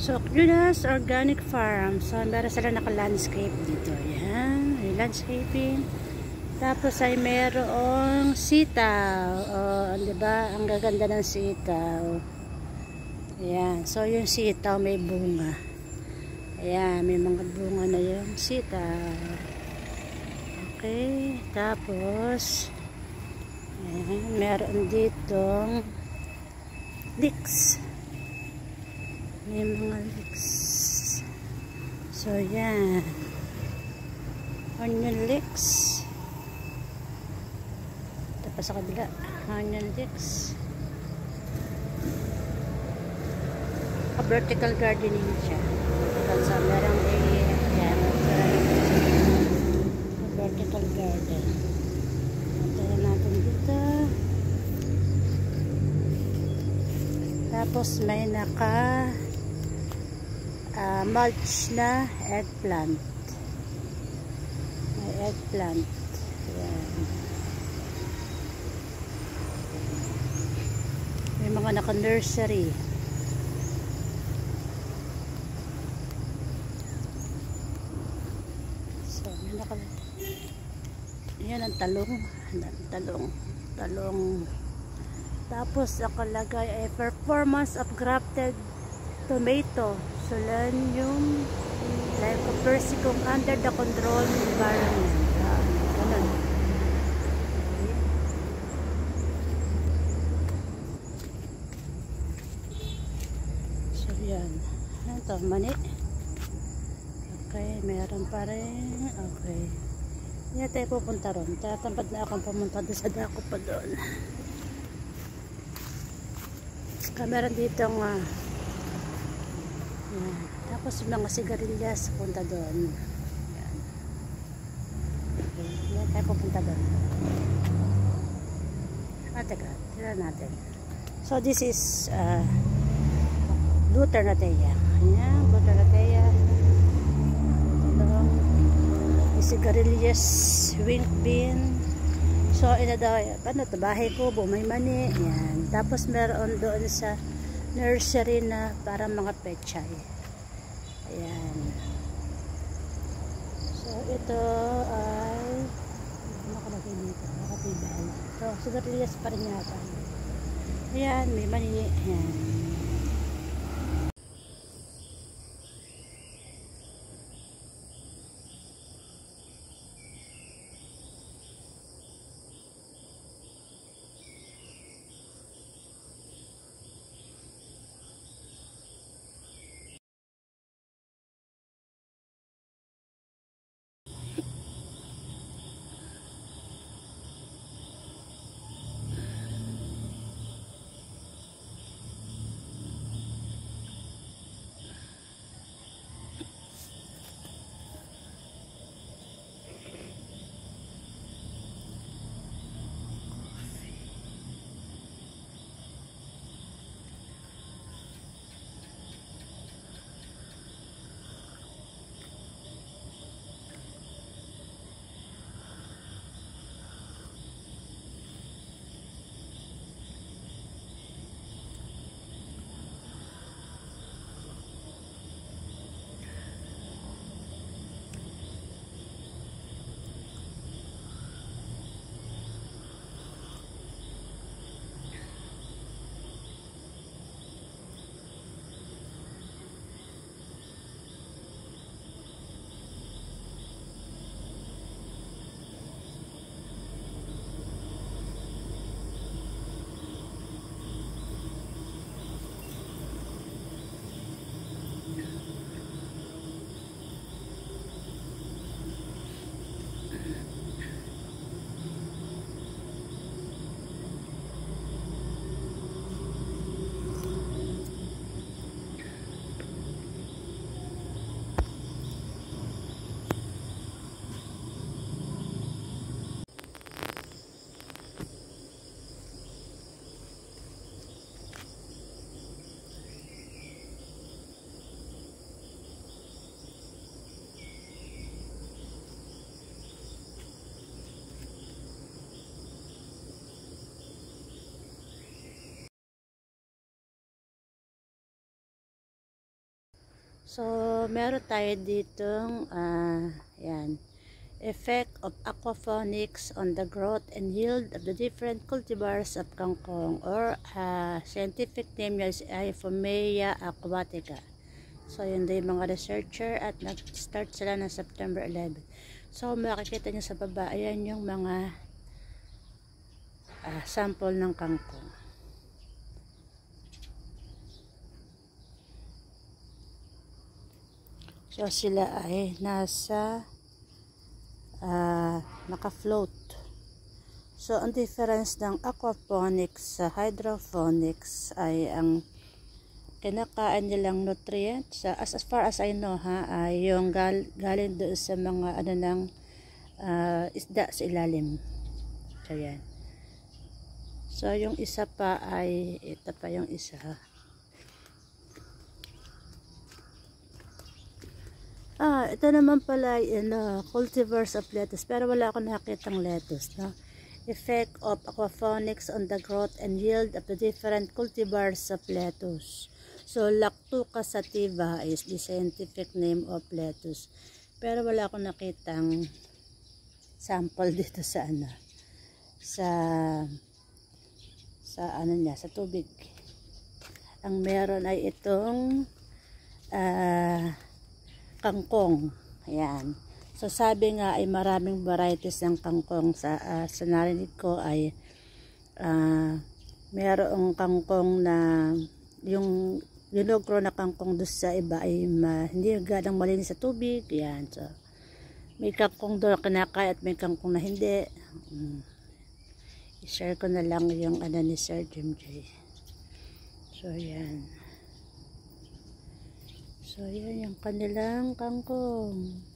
So, Judas Organic Farm. So, meron sila naka-landscape dito. Ayan. May landscaping. Tapos ay merong sitaw. O, diba? Ang gaganda ng sitaw. Ayan. So, yung sitaw may bunga. Ayan. May mga bunga na yung sitaw. Okay. Tapos, ayan. Meron ditong leeks. May mga leeks. So, yan. Onion leeks. Tapos sa kabila. Onion leeks. Vertical gardening siya. Kasi merang yan. Vertical garden. Ito natin dito. Tapos may naka mulch na eggplant. May eggplant. Ayan. May mga naka-nursery. So, may naka... Ayan ang talong. Talong. Tapos, nakalagay ay performance of grafted tomato. Solanium lycopersicum under the control environment. Ganun. So, yan. Ito, mani. Okay, meron pa rin. Okay. Yan tayo pupunta ron. Tatamad na akong pumunta doon sa dako pa doon. Meron dito nga yan. Tapos yung mga sigarilyas punta doon. Yan. Okay. Yan tayo pupunta doon. Teka, tira natin. So this is Buternatea. Ayan, Buternatea. Sigarilyas, wing bean. So ina daw, ano to, bahay kubo, may mani. Yan. Tapos meron doon sa nursery na para mga pechay. Ayan. So ito ay nakalagay dito, nakatibay. So sigarilyas pa rin yata. Ayan, may mani. Ayan. So, meron tayo ditong, yan, effect of aquaponics on the growth and yield of the different cultivars of kangkong, or scientific name niya is Euphemia aquatica. So, yun din yung mga researcher at nag-start sila ng September 11. So, makikita nyo sa baba, ayan yung mga sample ng kangkong. So, sila ay nasa naka-float. So, ang difference ng aquaponics sa hydroponics ay ang kinakain nilang nutrients, as far as I know ay yung galing doon sa mga ng isda sa ilalim. So, yan. So, yung isa pa ay, ito pa yung isa. Ito naman pala ay cultivars of lettuce, pero wala akong nakitang lettuce, no? Effect of aquaponics on the growth and yield of the different cultivars of lettuce. So, Lactuca sativa is the scientific name of lettuce. Pero wala akong nakitang sample dito sa sa tubig. Ang meron ay itong kangkong. Ayan. So, sabi nga ay maraming varieties ng kangkong. Sa narinig ko ay merong kangkong na yung ginogro na kangkong doon sa iba ay hindi ganang malinis sa tubig. Yan. So, may kangkong doon na kinakain at may kangkong na hindi. I-share ko na lang yung ni Sir Jim J. So, yan. So, yan yung kanilang kangkong.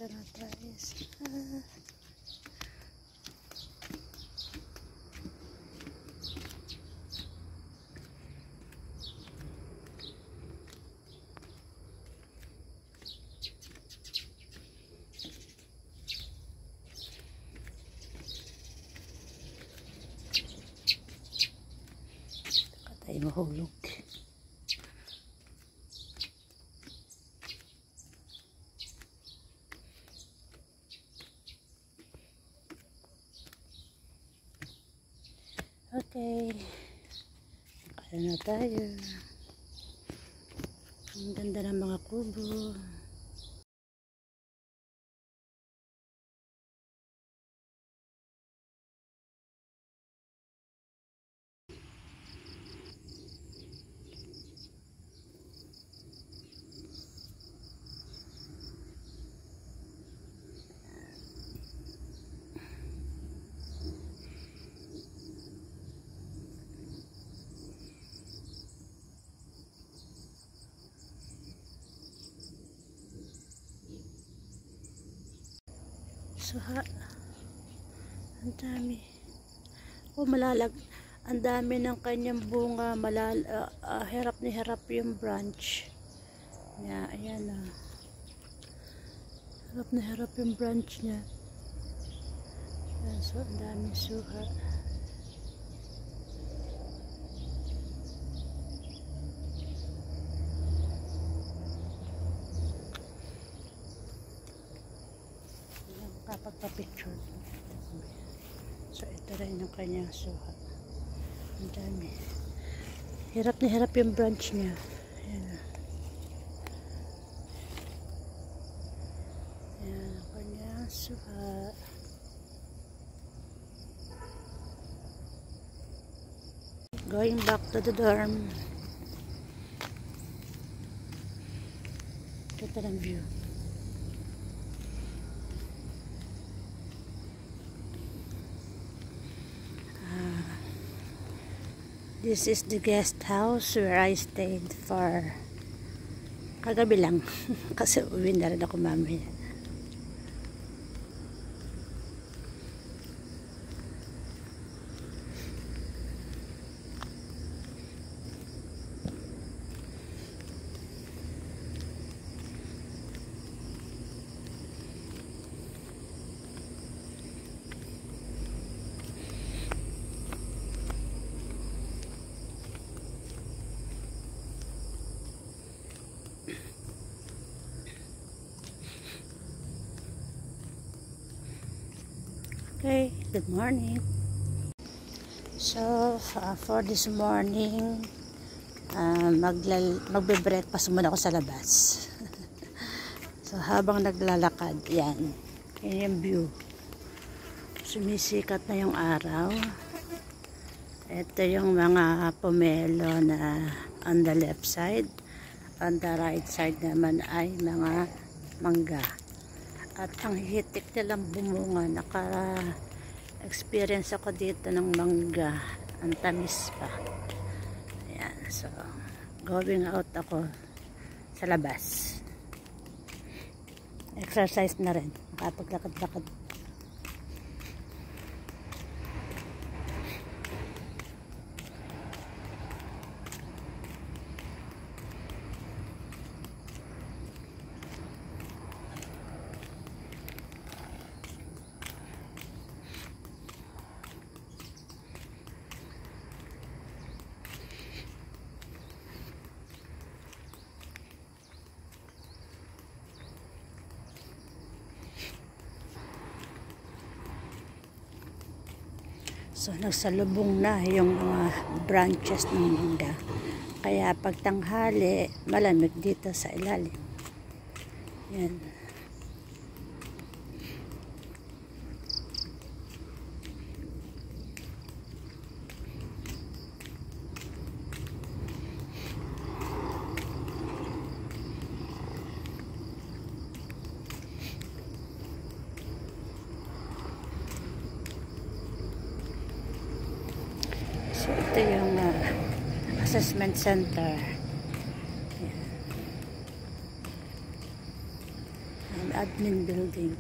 Punta na tayo sa tayo mahulog. Okay, kaya na tayo. Ang ganda ng mga kubo. Suha. Ang dami. Malalag. Ang dami ng kanyang bunga. Hirap ni hirap yung branch. Yeah, ayan . Hirap na hirap yung branch niya. Ayan, so, ang daming suha. Kapag pa-picture. So, ito rin yung kanyang suha. Ang dami. Hirap na hirap yung branch niya. Ayan. Ayan ang kanyang suha. Going back to the dorm. Ito ng view. This is the guest house where I stayed for kagabi lang. Kasi uwi na rin ako mamaya. Okay, good morning. So, for this morning, magbe-breakfast muna ako sa labas. So, habang naglalakad, yan yung view. Sumisikat na yung araw. Ito yung mga pomelo na on the left side. On the right side naman ay mga mangga. At ang hitik nilang bumunga, naka-experience ako dito ng mangga, ang tamis pa. Ayan, so going out ako sa labas. Exercise na rin, makapaglakad-lakad. So, nagsalubong na yung mga branches ng mangga. Kaya pag tanghali, malamig dito sa ilalim. Yan. So, ito yung assessment center. Ayan. An admin building.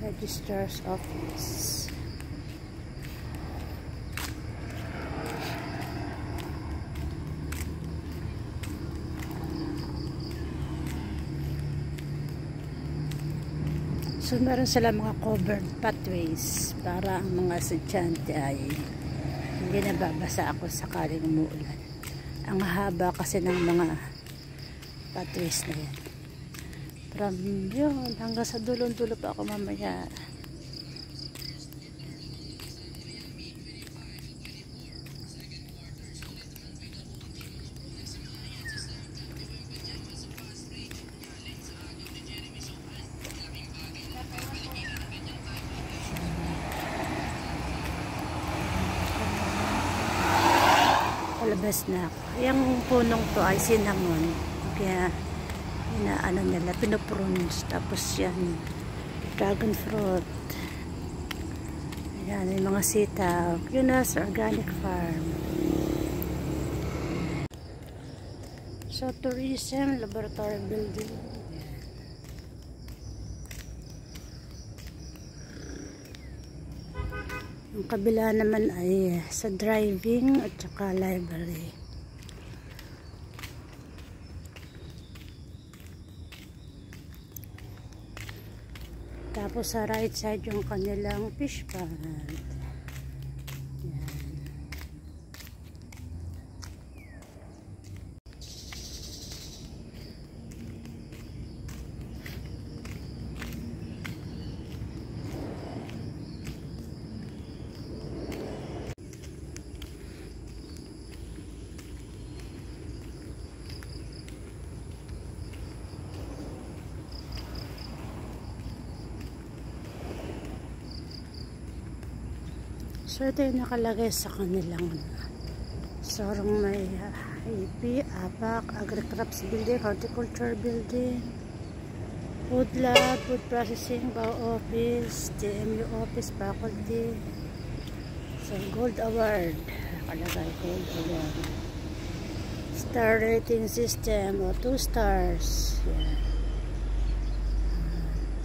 Registrar's office. So, meron sila mga covered pathways para ang mga estudyante ay hindi nababasa ako sakaling umuulan. Ang haba kasi ng mga pathways na yan. From yun, hanggang sa dulong-dulo pa ako mamaya. Palabas na ako. Yung punong to ay cinnamon. Kaya inaano nila, pinoprunes. Tapos yan, dragon fruit. Ayan, yung mga sitaw. Yunus Organic Farm. So, tourism, laboratory building. Yung kabila naman ay sa driving at saka library. Tapos sa right side yung kanilang fish pond. Yan. So, ito yung nakalagay sa kanilang sorong may IP, APAC, Agri-Crops Building, Horticulture Building, Food Lab, Food Processing, Bao Office, TMU Office, Faculty, So, Gold Award. Nakalagay, Gold Award. Star rating system o 2 stars. Yan.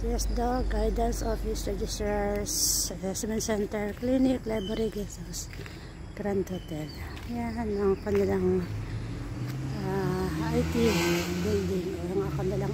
Yes, dog, guidance office, registrars, assessment center, clinic, library, guest house, Grand Hotel. Yan ang kanilang IT building o ang kanilang